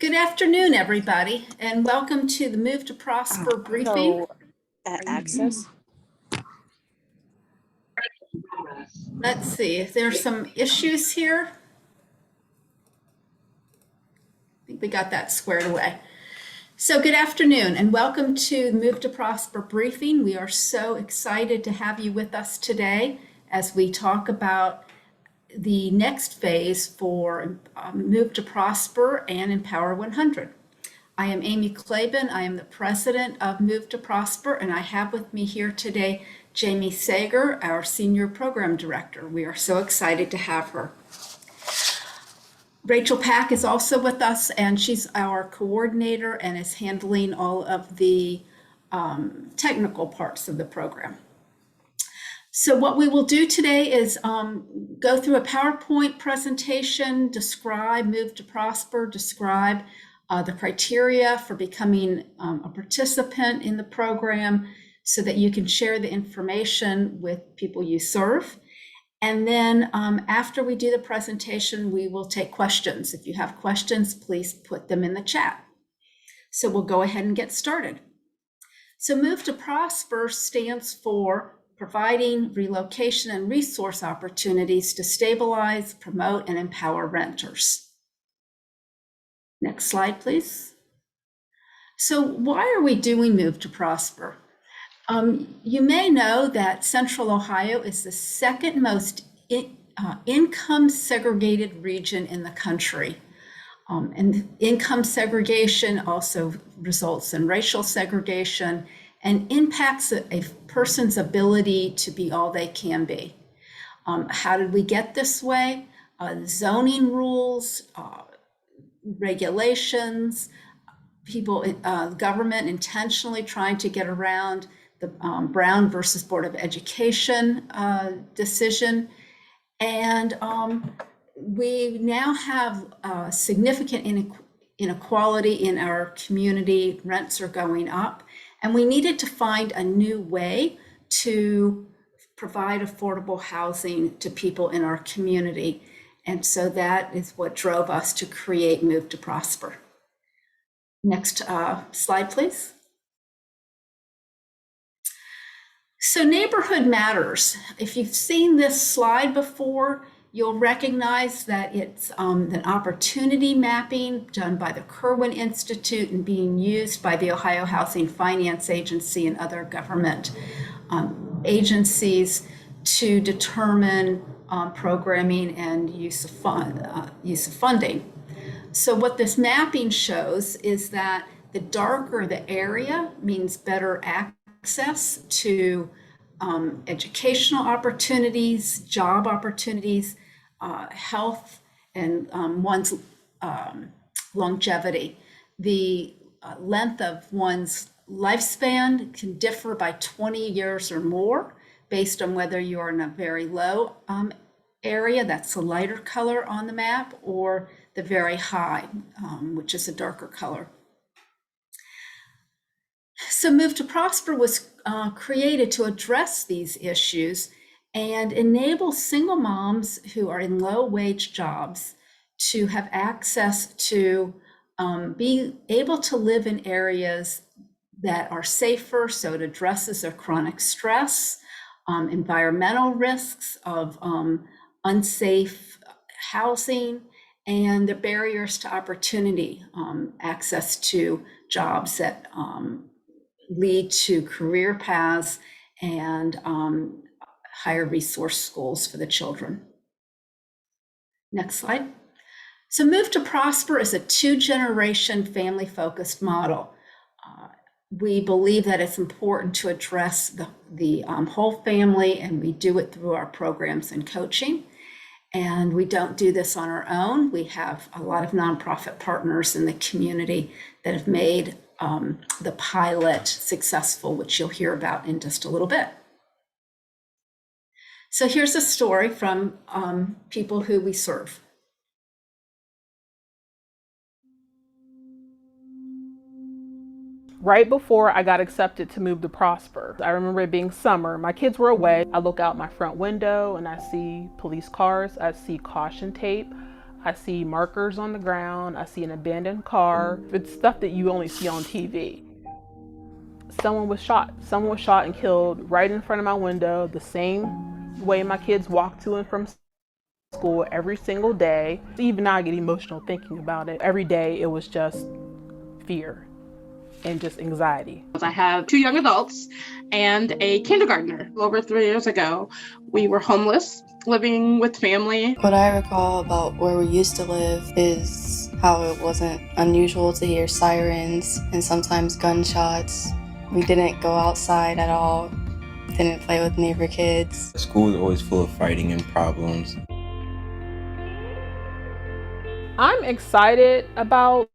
Good afternoon, everybody, and welcome to the Move to Prosper briefing. Access. Let's see, there's some issues here. I think we got that squared away. So good afternoon and welcome to the Move to Prosper briefing. We are so excited to have you with us today as we talk about the next phase for Move to Prosper and Empower 100. I am Amy Klaben. I am the president of Move to Prosper, and I have with me here today Jamie Sager, our senior program director. We are so excited to have her. Rachel Pack is also with us, and she's our coordinator and is handling all of the technical parts of the program. So what we will do today is go through a PowerPoint presentation, describe Move to Prosper, describe the criteria for becoming a participant in the program so that you can share the information with people you serve. And then after we do the presentation, we will take questions. If you have questions, please put them in the chat. So we'll go ahead and get started. So Move to Prosper stands for providing relocation and resource opportunities to stabilize, promote, and empower renters. Next slide, please. So why are we doing Move to Prosper? You may know that Central Ohio is the second most income segregated region in the country. And income segregation also results in racial segregation and impacts a person's ability to be all they can be. How did we get this way? Zoning rules, regulations, government intentionally trying to get around the Brown versus Board of Education decision. And we now have significant inequality in our community. Rents are going up, and we needed to find a new way to provide affordable housing to people in our community. And so that is what drove us to create Move to Prosper. Next slide, please. So neighborhood matters. If you've seen this slide before, you'll recognize that it's an opportunity mapping done by the Kirwan Institute and being used by the Ohio Housing Finance Agency and other government agencies to determine programming and use of funding. So what this mapping shows is that the darker the area means better access to educational opportunities, job opportunities, health, and one's longevity. The length of one's lifespan can differ by 20 years or more based on whether you're in a very low area, that's the lighter color on the map, or the very high, which is a darker color. So Move to Prosper was created to address these issues and enable single moms who are in low wage jobs to have access to be able to live in areas that are safer. So it addresses their chronic stress, environmental risks of unsafe housing, and the barriers to opportunity, access to jobs that lead to career paths and higher resource schools for the children. Next slide. So Move to Prosper is a two-generation family-focused model. We believe that it's important to address the whole family, and we do it through our programs and coaching. And we don't do this on our own. We have a lot of nonprofit partners in the community that have made the pilot successful, which you'll hear about in just a little bit. So here's a story from people who we serve. Right before I got accepted to Move to Prosper, I remember it being summer. My kids were away. I look out my front window and I see police cars. I see caution tape. I see markers on the ground. I see an abandoned car. It's stuff that you only see on TV. Someone was shot. Someone was shot and killed right in front of my window, the same way my kids walk to and from school every single day. Even now I get emotional thinking about it. Every day it was just fear and just anxiety. I have 2 young adults and a kindergartner. Over 3 years ago, we were homeless, living with family. What I recall about where we used to live is how it wasn't unusual to hear sirens and sometimes gunshots. We didn't go outside at all, didn't play with neighbor kids. School is always full of fighting and problems. I'm excited about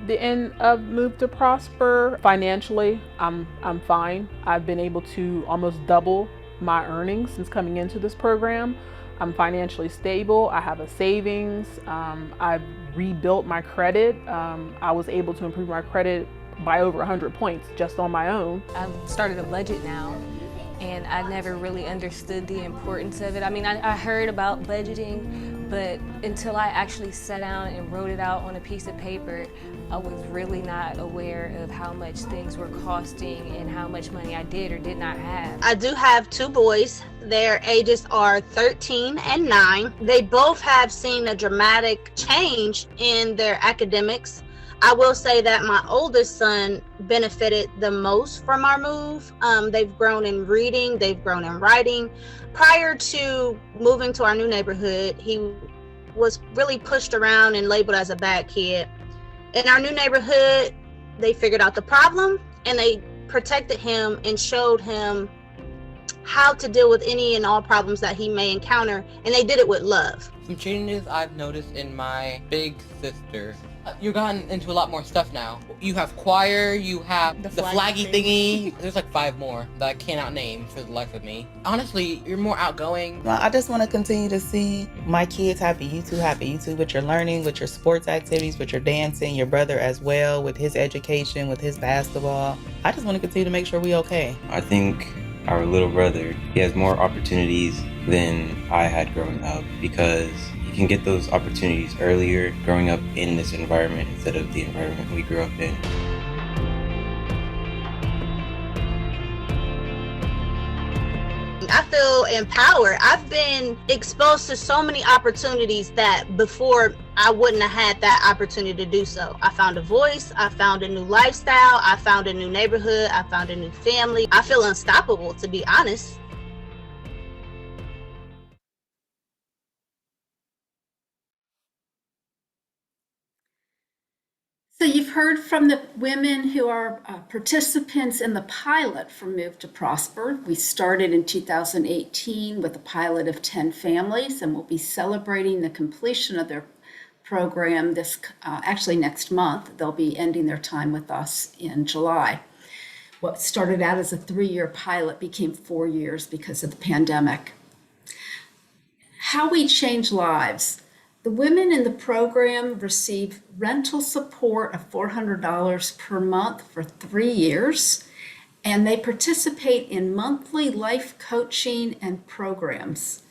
the end of Move to Prosper. Financially, I'm fine. I've been able to almost double my earnings since coming into this program. I'm financially stable. I have a savings. I've rebuilt my credit. I was able to improve my credit by over 100 points just on my own. I've started a budget now, and I never really understood the importance of it. I mean, I heard about budgeting, but until I actually sat down and wrote it out on a piece of paper, I was really not aware of how much things were costing and how much money I did or did not have. I do have 2 boys. Their ages are 13 and 9. They both have seen a dramatic change in their academics. I will say that my oldest son benefited the most from our move. They've grown in reading, they've grown in writing. Prior to moving to our new neighborhood, he was really pushed around and labeled as a bad kid. In our new neighborhood, they figured out the problem and they protected him and showed him how to deal with any and all problems that he may encounter, and they did it with love. Some changes I've noticed in my big sister. You've gotten into a lot more stuff now. You have choir, you have the flaggy thingy. There's like 5 more that I cannot name for the life of me. Honestly, you're more outgoing. I just want to continue to see my kids happy, you too with your learning, with your sports activities, with your dancing, your brother as well, with his education, with his basketball. I just want to continue to make sure we okay. I think our little brother, he has more opportunities than I had growing up because you can get those opportunities earlier growing up in this environment instead of the environment we grew up in. I feel empowered. I've been exposed to so many opportunities that before I wouldn't have had that opportunity to do so. I found a voice, I found a new lifestyle, I found a new neighborhood, I found a new family. I feel unstoppable, to be honest. So you've heard from the women who are participants in the pilot for Move to Prosper. We started in 2018 with a pilot of 10 families, and we'll be celebrating the completion of their program actually next month. They'll be ending their time with us in July. What started out as a 3-year pilot became 4 years because of the pandemic. How we change lives. The women in the program receive rental support of $400 per month for 3 years, and they participate in monthly life coaching and programs.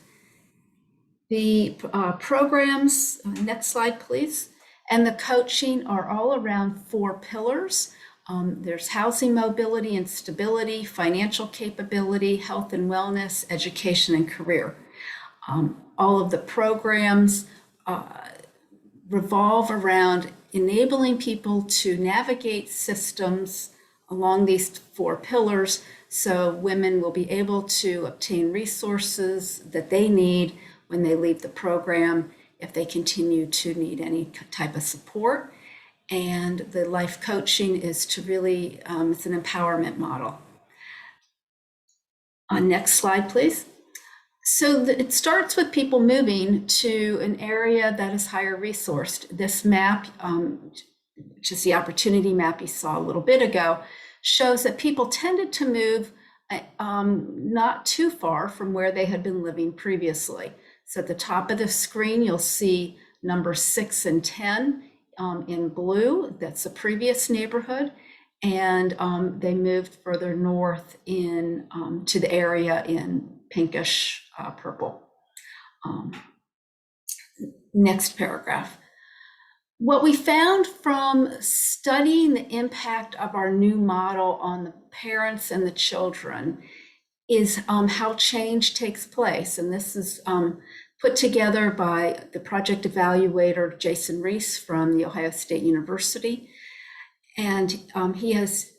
The programs, next slide please, and the coaching are all around 4 pillars. There's housing mobility and stability, financial capability, health and wellness, education and career. All of the programs revolve around enabling people to navigate systems along these 4 pillars so women will be able to obtain resources that they need when they leave the program if they continue to need any type of support. And the life coaching is to really, it's an empowerment model. Next slide, please. So it starts with people moving to an area that is higher resourced. This map, which is the opportunity map you saw a little bit ago, shows that people tended to move not too far from where they had been living previously. So at the top of the screen, you'll see numbers 6 and 10 in blue. That's the previous neighborhood. And they moved further north in to the area in pinkish purple. Next paragraph. What we found from studying the impact of our new model on the parents and the children is how change takes place. And this is put together by the project evaluator, Jason Reese from The Ohio State University. And he has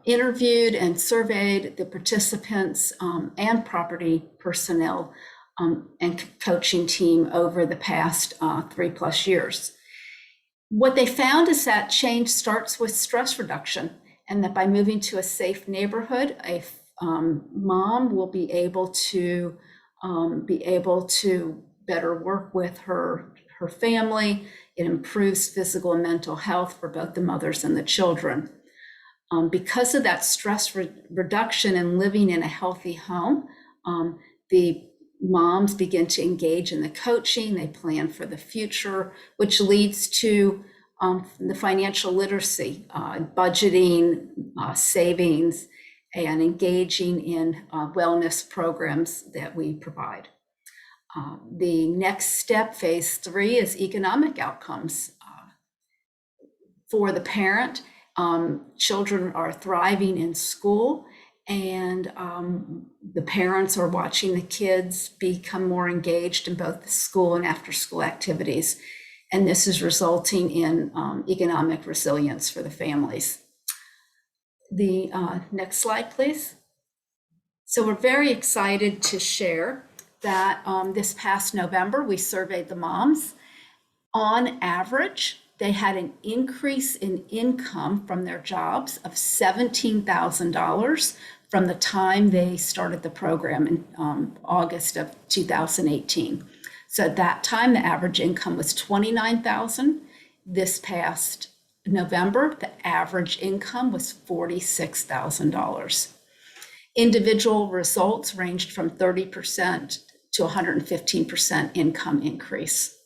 interviewed and surveyed the participants and property personnel and coaching team over the past 3+ years. What they found is that change starts with stress reduction, and that by moving to a safe neighborhood, a mom will be able to better work with her family. It improves physical and mental health for both the mothers and the children. Because of that stress reduction and living in a healthy home, the moms begin to engage in the coaching, they plan for the future, which leads to the financial literacy, budgeting, savings, and engaging in wellness programs that we provide. The next step, phase 3, is economic outcomes. For the parent, children are thriving in school, and the parents are watching the kids become more engaged in both the school and after school activities. And this is resulting in economic resilience for the families. The next slide, please. So we're very excited to share that this past November, we surveyed the moms. On average, they had an increase in income from their jobs of $17,000 from the time they started the program in August of 2018. So at that time, the average income was $29,000. This past November, the average income was $46,000. Individual results ranged from 30% to 115% income increase.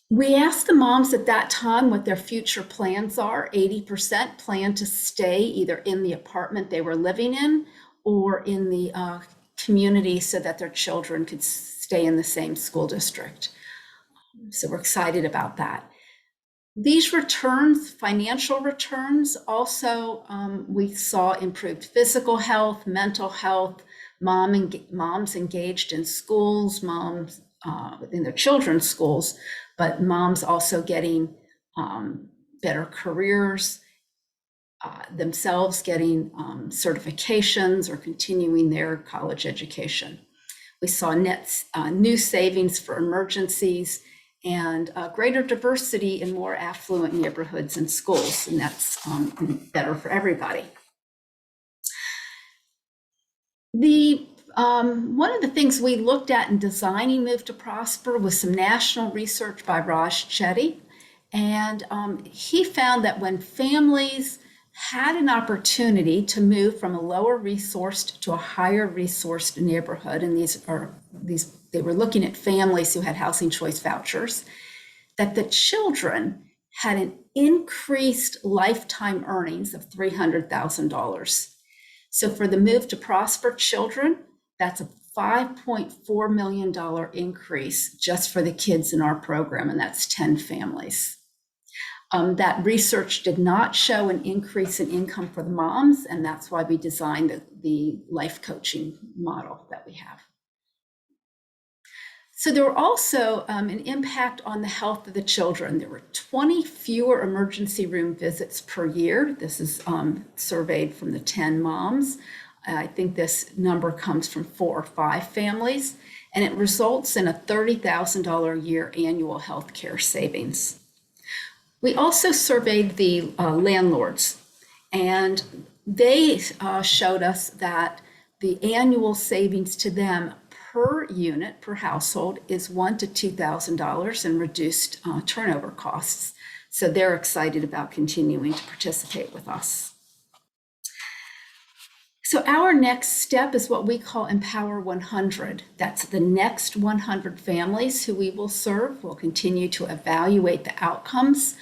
We asked the moms at that time what their future plans are. 80% plan to stay either in the apartment they were living in or in the community so that their children could stay in the same school district. So we're excited about that. These returns, financial returns, also we saw improved physical health, mental health, moms engaged in schools, moms in their children's schools, but moms also getting better careers, themselves getting certifications or continuing their college education. We saw net new savings for emergencies and greater diversity in more affluent neighborhoods and schools, and that's better for everybody. One of the things we looked at in designing Move to Prosper was some national research by Raj Chetty, and he found that when families had an opportunity to move from a lower resourced to a higher resourced neighborhood, and they were looking at families who had housing choice vouchers, that the children had an increased lifetime earnings of $300,000. So for the Move to Prosper children, that's a $5.4 million increase just for the kids in our program, and that's 10 families. That research did not show an increase in income for the moms, and that's why we designed the life coaching model that we have. So there were also an impact on the health of the children. There were 20 fewer emergency room visits per year. This is surveyed from the 10 moms. I think this number comes from 4 or 5 families, and it results in a $30,000 a year annual health care savings. We also surveyed the landlords, and they showed us that the annual savings to them per unit, per household, is $1,000 to $2,000 in reduced turnover costs. So they're excited about continuing to participate with us. So our next step is what we call Empower 100. That's the next 100 families who we will serve. We'll continue to evaluate the outcomes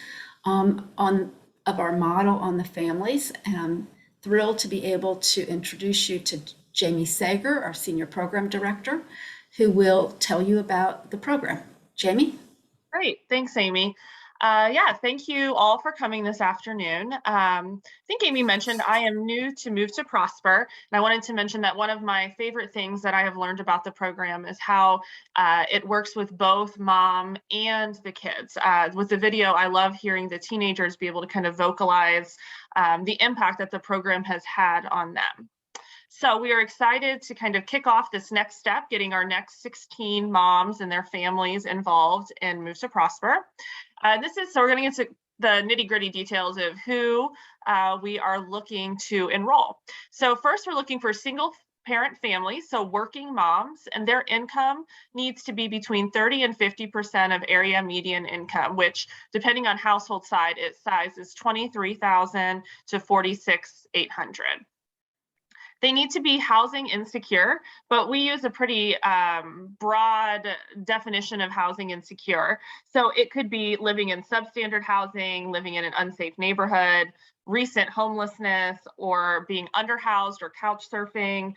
of our model on the families. And I'm thrilled to be able to introduce you to Jamie Sager, our Senior Program Director, who will tell you about the program. Jamie? Great. Thanks, Amy. Yeah, thank you all for coming this afternoon. I think Amy mentioned I am new to Move to Prosper, and I wanted to mention that one of my favorite things that I have learned about the program is how it works with both mom and the kids. With the video, I love hearing the teenagers be able to kind of vocalize the impact that the program has had on them. So we are excited to kind of kick off this next step, getting our next 16 moms and their families involved in Move to Prosper. So we're going to get to the nitty-gritty details of who we are looking to enroll. So first, we're looking for single parent families, so working moms, and their income needs to be between 30 and 50% of area median income, which, depending on household size, is $23,000 to $46,800. They need to be housing insecure, but we use a pretty broad definition of housing insecure. So it could be living in substandard housing, living in an unsafe neighborhood, recent homelessness, or being underhoused or couch surfing,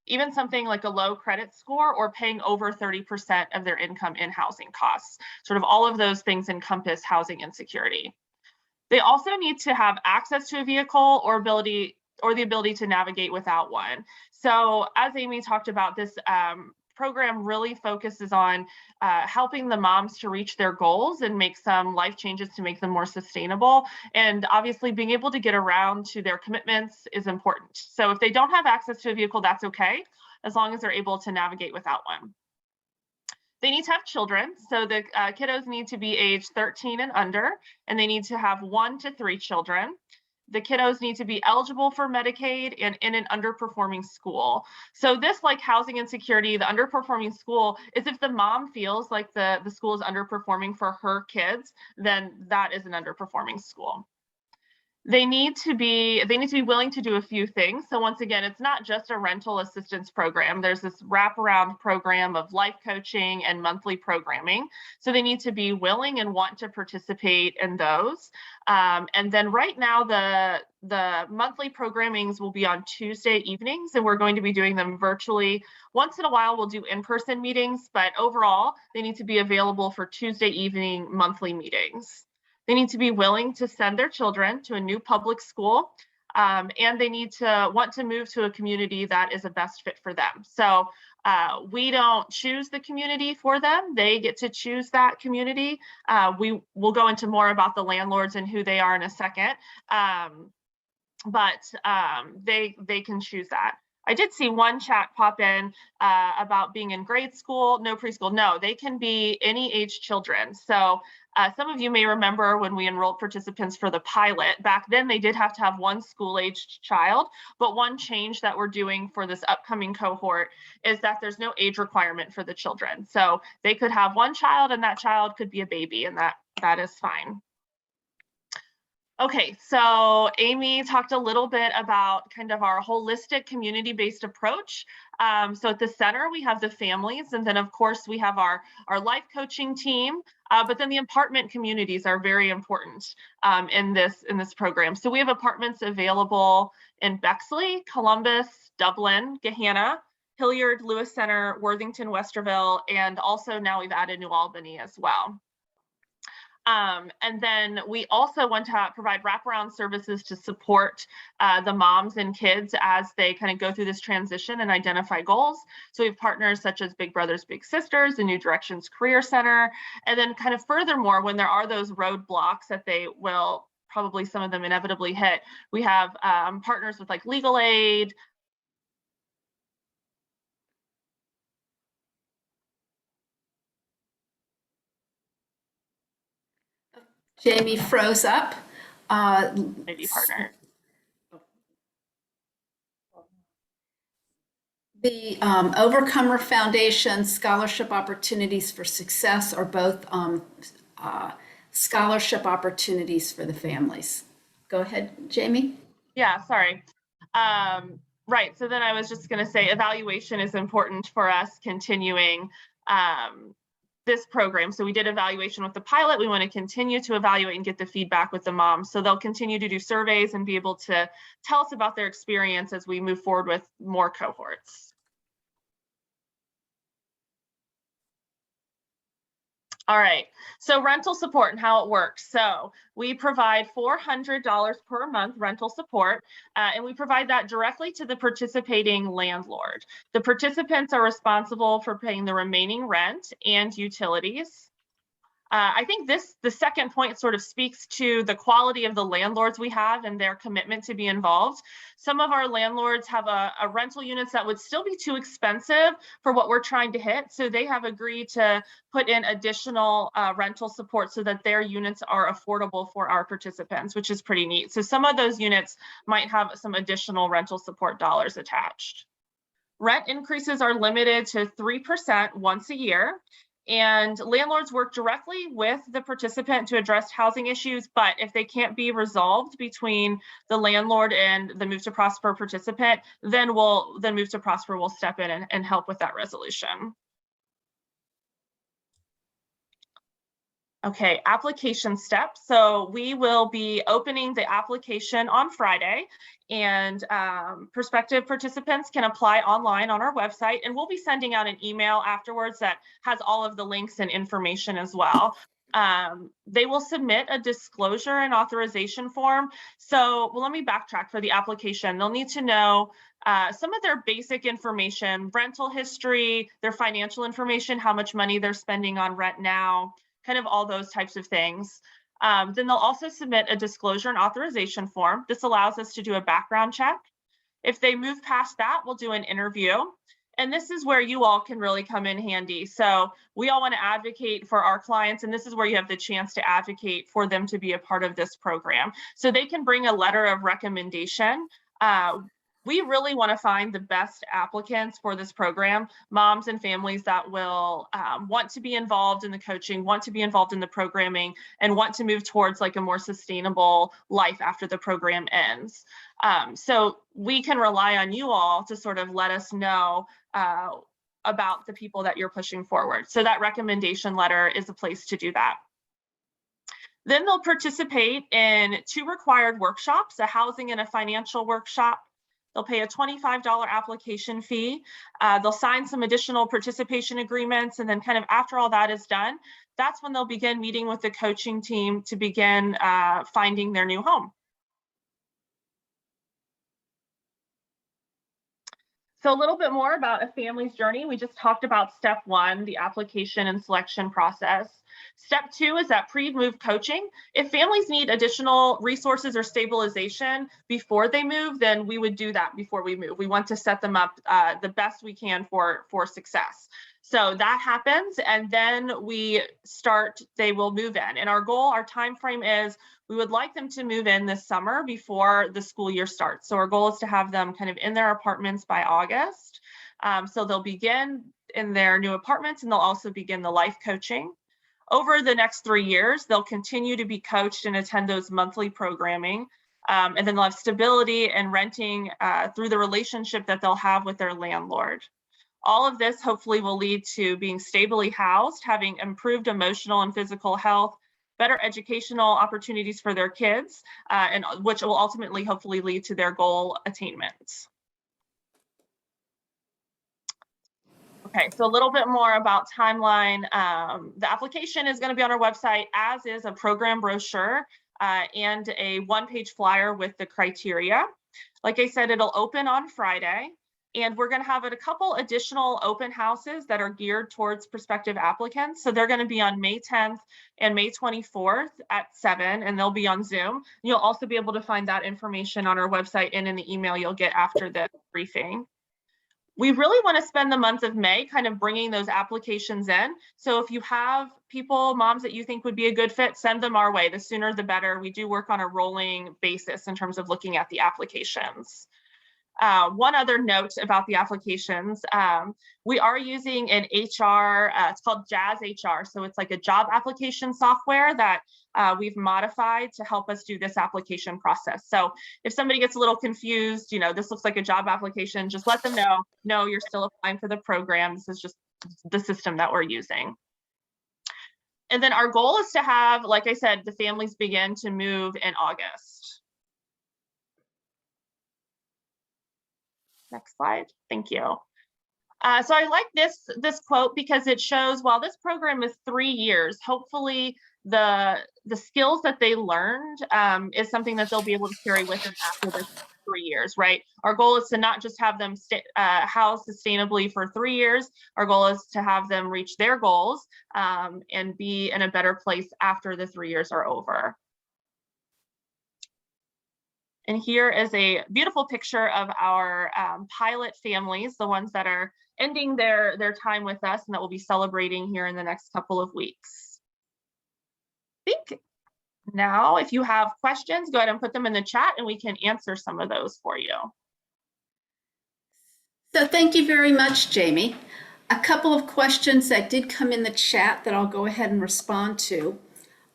even something like a low credit score or paying over 30% of their income in housing costs. Sort of all of those things encompass housing insecurity. They also need to have access to a vehicle or the ability to navigate without one. So as Amy talked about, this program really focuses on helping the moms to reach their goals and make some life changes to make them more sustainable. And obviously being able to get around to their commitments is important. So if they don't have access to a vehicle, that's okay, as long as they're able to navigate without one. They need to have children. So the kiddos need to be age 13 and under, and they need to have 1 to 3 children. The kiddos need to be eligible for Medicaid and in an underperforming school. So this, like housing insecurity, the underperforming school is if the mom feels like the school is underperforming for her kids, then that is an underperforming school. They need to be willing to do a few things. So once again, it's not just a rental assistance program. There's this wraparound program of life coaching and monthly programming. So they need to be willing and want to participate in those. And then right now, the monthly programmings will be on Tuesday evenings, and we're going to be doing them virtually. Once in a while, we'll do in-person meetings, but overall, they need to be available for Tuesday evening monthly meetings. They need to be willing to send their children to a new public school, and they need to want to move to a community that is a best fit for them. So we don't choose the community for them. They get to choose that community. We will go into more about the landlords and who they are in a second, but they can choose that. I did see one chat pop in about being in grade school, no preschool. No, they can be any age children. So some of you may remember when we enrolled participants for the pilot. Back then, they did have to have one school-aged child, but one change that we're doing for this upcoming cohort is that there's no age requirement for the children. So they could have one child, and that child could be a baby, and that is fine. Okay, so Amy talked a little bit about kind of our holistic community-based approach. So at the center, we have the families, and then of course we have our life coaching team, but then the apartment communities are very important in this program. So we have apartments available in Bexley, Columbus, Dublin, Gahanna, Hilliard, Lewis Center, Worthington, Westerville, and also now we've added New Albany as well. And then we also want to provide wraparound services to support the moms and kids as they kind of go through this transition and identify goals. So we have partners such as Big Brothers Big Sisters, the New Directions Career Center, and then kind of furthermore, when there are those roadblocks that they will probably some of them inevitably hit, we have partners with like legal aid, Jamie froze up. maybe partner. The Overcomer Foundation Scholarship Opportunities for Success are both scholarship opportunities for the families. Go ahead, Jamie. Yeah, sorry. Right, so then I was just going to say evaluation is important for us continuing this program. So we did evaluation with the pilot. We want to continue to evaluate and get the feedback with the moms. So they'll continue to do surveys and be able to tell us about their experience as we move forward with more cohorts. All right, so rental support and how it works. So we provide $400 per month rental support, and we provide that directly to the participating landlord. The participants are responsible for paying the remaining rent and utilities. I think the second point sort of speaks to the quality of the landlords we have and their commitment to be involved. Some of our landlords have a rental units that would still be too expensive for what we're trying to hit. So they have agreed to put in additional rental support so that their units are affordable for our participants, which is pretty neat. So some of those units might have some additional rental support dollars attached. Rent increases are limited to 3% once a year. And landlords work directly with the participant to address housing issues, but if they can't be resolved between the landlord and the Move to Prosper participant, then Move to Prosper will step in and help with that resolution. Okay, application steps. So we will be opening the application on Friday, and prospective participants can apply online on our website, and we'll be sending out an email afterwards that has all of the links and information as well. They will submit a disclosure and authorization form. So let me backtrack for the application. They'll need to know some of their basic information, rental history, their financial information, how much money they're spending on rent now, kind of all those types of things. Then they'll also submit a disclosure and authorization form. This allows us to do a background check. If they move past that, we'll do an interview. And this is where you all can really come in handy. So we all want to advocate for our clients, and this is where you have the chance to advocate for them to be a part of this program. So they can bring a letter of recommendation. We really want to find the best applicants for this program, moms and families that will want to be involved in the coaching, want to be involved in the programming, and want to move towards like a more sustainable life after the program ends. So we can rely on you all to sort of let us know about the people that you're pushing forward. So that recommendation letter is a place to do that. Then they'll participate in 2 required workshops, a housing and a financial workshop. They'll pay a $25 application fee. They'll sign some additional participation agreements. And then kind of after all that is done, that's when they'll begin meeting with the coaching team to begin finding their new home. So a little bit more about a family's journey. We just talked about step 1, the application and selection process. Step 2 is that pre-move coaching. If families need additional resources or stabilization before they move, then we would do that before we move. We want to set them up the best we can for success. So that happens, and then they will move in. And our goal, our time frame is we would like them to move in this summer before the school year starts. So our goal is to have them kind of in their apartments by August. So they'll begin in their new apartments, and they'll also begin the life coaching. Over the next 3 years, they'll continue to be coached and attend those monthly programming. And then they'll have stability and renting through the relationship that they'll have with their landlord. All of this hopefully will lead to being stably housed, having improved emotional and physical health, better educational opportunities for their kids, and which will ultimately hopefully lead to their goal attainment. Okay, so a little bit more about timeline. The application is going to be on our website, as is a program brochure and a 1-page flyer with the criteria. Like I said, it'll open on Friday, and we're going to have a couple additional open houses that are geared towards prospective applicants. So they're going to be on May 10th and May 24th at 7, and they'll be on Zoom. You'll also be able to find that information on our website and in the email you'll get after the briefing. We really want to spend the month of May kind of bringing those applications in. So if you have people, moms that you think would be a good fit, send them our way. The sooner the better. We do work on a rolling basis in terms of looking at the applications. One other note about the applications, we are using an HR, it's called Jazz HR. So it's like a job application software that we've modified to help us do this application process. So if somebody gets a little confused, this looks like a job application, just let them know, no, you're still applying for the program. This is just the system that we're using. And then our goal is to have, like I said, the families begin to move in August. Next slide. Thank you. So I like this quote because it shows while this program is 3 years, hopefully the skills that they learned is something that they'll be able to carry with them after this 3 years, right? Our goal is to not just have them house sustainably for 3 years. Our goal is to have them reach their goals and be in a better place after the 3 years are over. And here is a beautiful picture of our pilot families, the ones that are ending their time with us and that we'll be celebrating here in the next couple of weeks. I think now, if you have questions, go ahead and put them in the chat and we can answer some of those for you. So thank you very much, Jamie. A couple of questions that did come in the chat that I'll go ahead and respond to.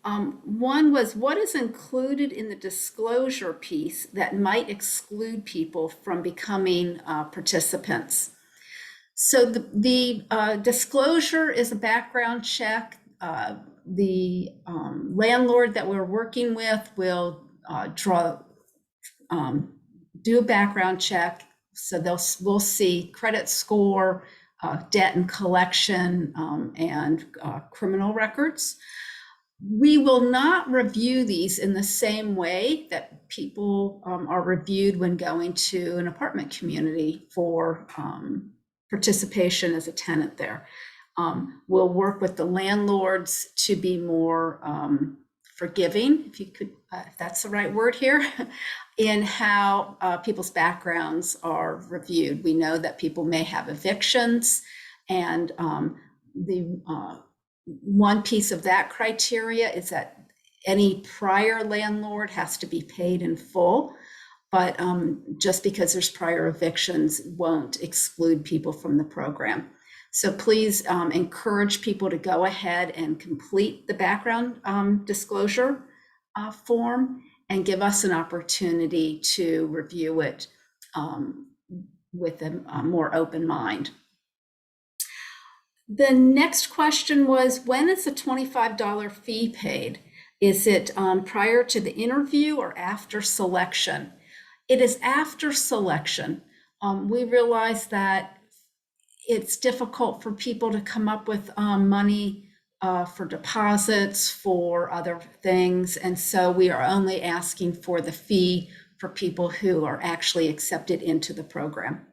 One was, what is included in the disclosure piece that might exclude people from becoming participants? So the disclosure is a background check. The landlord that we're working with will do a background check. So we'll see credit score, debt and collection, and criminal records. We will not review these in the same way that people are reviewed when going to an apartment community for participation as a tenant there. We'll work with the landlords to be more forgiving, if that's the right word here, in how people's backgrounds are reviewed. We know that people may have evictions, and one piece of that criteria is that any prior landlord has to be paid in full, but just because there's prior evictions won't exclude people from the program. So please encourage people to go ahead and complete the background disclosure form and give us an opportunity to review it with a more open mind. The next question was, when is the $25 fee paid? Is it prior to the interview or after selection? It is after selection. We realize that it's difficult for people to come up with money for deposits, for other things. And so we are only asking for the fee for people who are actually accepted into the program.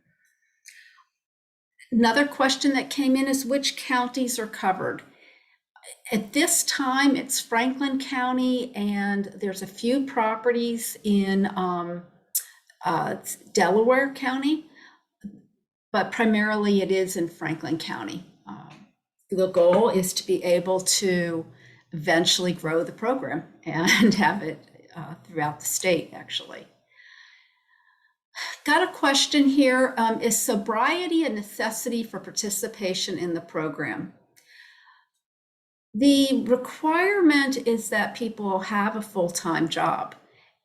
Another question that came in is, which counties are covered? At this time, it's Franklin County, and there's a few properties in Delaware County, but primarily it is in Franklin County. The goal is to be able to eventually grow the program and have it throughout the state, actually. Got a question here. Is sobriety a necessity for participation in the program? The requirement is that people have a full-time job,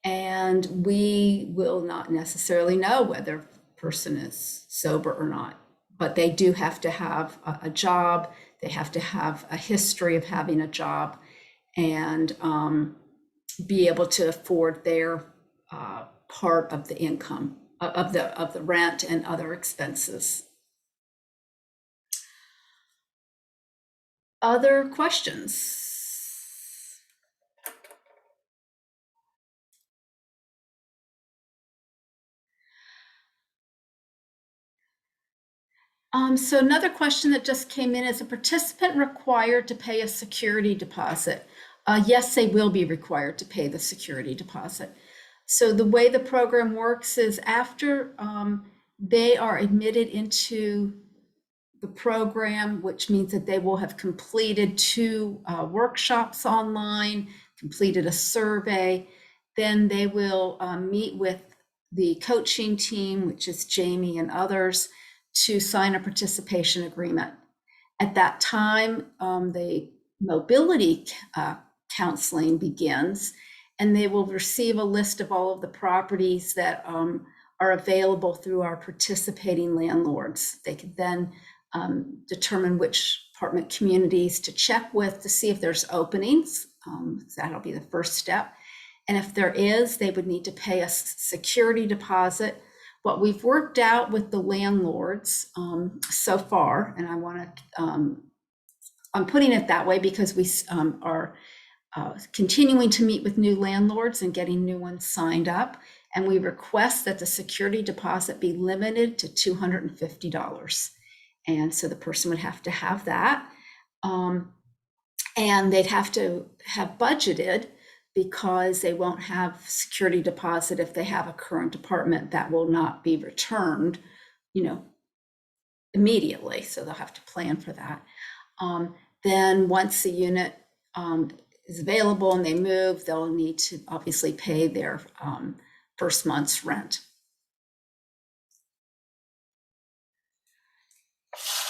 and we will not necessarily know whether a person is sober or not, but they do have to have a job. They have to have a history of having a job and be able to afford their part of the income, of the rent and other expenses. Other questions? So another question that just came in, is a participant required to pay a security deposit? Yes, they will be required to pay the security deposit. So the way the program works is after they are admitted into the program, which means that they will have completed 2 workshops online, completed a survey, then they will meet with the coaching team, which is Jamie and others, to sign a participation agreement. At that time, the mobility counseling begins, and they will receive a list of all of the properties that are available through our participating landlords. They can then determine which apartment communities to check with to see if there's openings. That'll be the first step. And if there is, they would need to pay a security deposit, what we've worked out with the landlords so far, and I want to, I'm putting it that way because we are continuing to meet with new landlords and getting new ones signed up. And we request that the security deposit be limited to $250. And so the person would have to have that. And they'd have to have budgeted, because they won't have security deposit if they have a current apartment that will not be returned, immediately. So they'll have to plan for that. Then once the unit is available and they move, they'll need to obviously pay their first month's rent.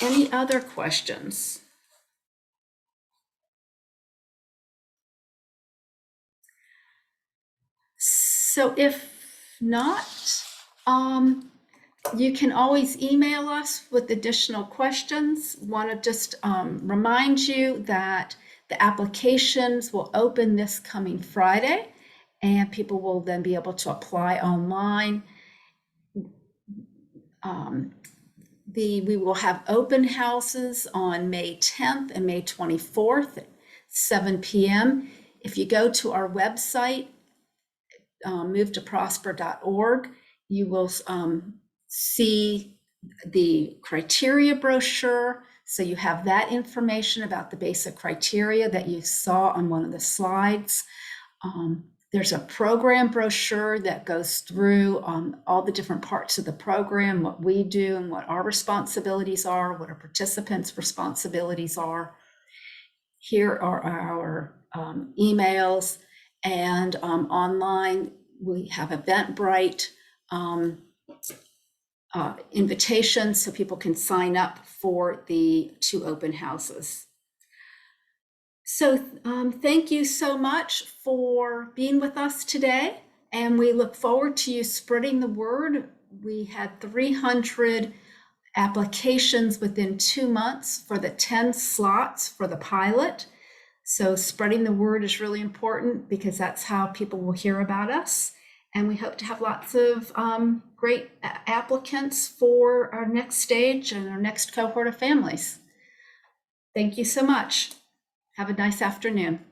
Any other questions? So if not, you can always email us with additional questions. Want to just remind you that the applications will open this coming Friday, and people will then be able to apply online. We will have open houses on May 10th and May 24th at 7 p.m. If you go to our website, movetoprosper.org, you will see the criteria brochure. So you have that information about the basic criteria that you saw on one of the slides. There's a program brochure that goes through all the different parts of the program, what we do and what our responsibilities are, what our participants' responsibilities are. Here are our emails, and online we have Eventbrite invitations so people can sign up for the 2 open houses. So thank you so much for being with us today, and we look forward to you spreading the word. We had 300 applications within 2 months for the 10 slots for the pilot. So spreading the word is really important, because that's how people will hear about us. And we hope to have lots of great applicants for our next stage and our next cohort of families. Thank you so much. Have a nice afternoon.